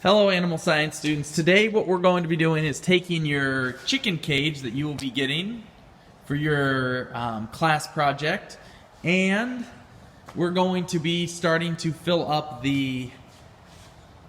Hello animal science students. Today what we're going to be doing is taking your chicken cage that you will be getting for your class project, and we're going to be starting to fill up the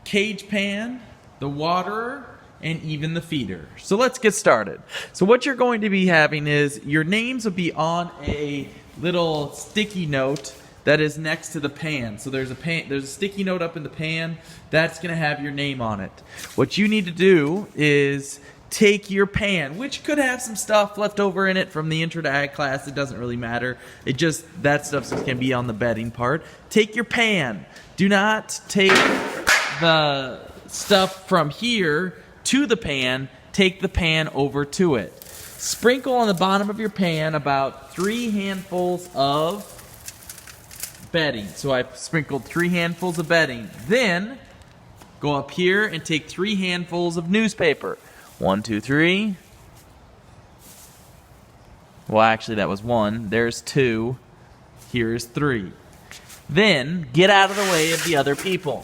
cage pan, the waterer, and even the feeder. So let's get started. So what you're going to be having is your names will be on a little sticky note that is next to the pan. So there's a sticky note up in the pan that's going to have your name on it. What you need to do is take your pan, which could have some stuff left over in it from the Intro to Ag class. It doesn't really matter. That stuff can be on the bedding part. Take your pan. Do not take the stuff from here to the pan. Take the pan over to it. Sprinkle on the bottom of your pan about 3 handfuls of bedding. So I've sprinkled 3 handfuls of bedding. Then go up here and take 3 handfuls of newspaper. 1, 2, 3. Well, actually that was 1. There's 2. Here's 3. Then get out of the way of the other people.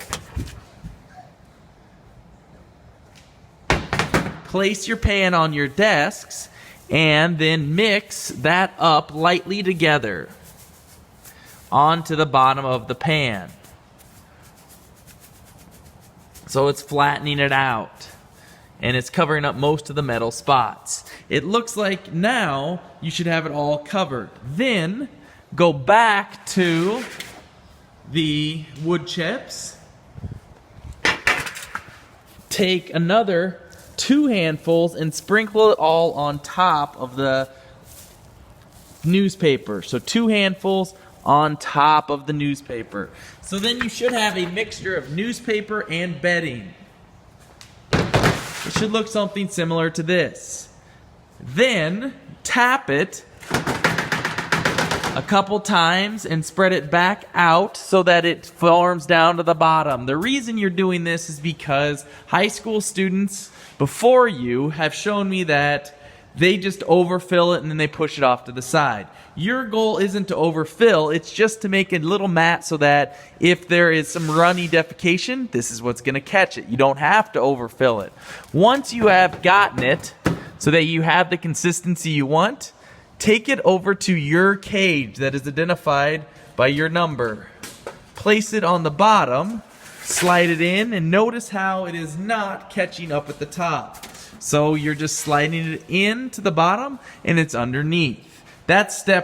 Place your pan on your desks and then mix that up lightly together onto the bottom of the pan. So it's flattening it out and it's covering up most of the metal spots. It looks like now you should have it all covered. Then go back to the wood chips. Take another 2 handfuls and sprinkle it all on top of the newspaper. So 2 handfuls on top of the newspaper. So then you should have a mixture of newspaper and bedding. It should look something similar to this. Then tap it a couple times and spread it back out so that it forms down to the bottom. The reason you're doing this is because high school students before you have shown me that they just overfill it and then they push it off to the side. Your goal isn't to overfill, it's just to make a little mat so that if there is some runny defecation, this is what's going to catch it. You don't have to overfill it. Once you have gotten it so that you have the consistency you want, take it over to your cage that is identified by your number. Place it on the bottom, slide it in, and notice how it is not catching up at the top. So you're just sliding it into the bottom and it's underneath. That's step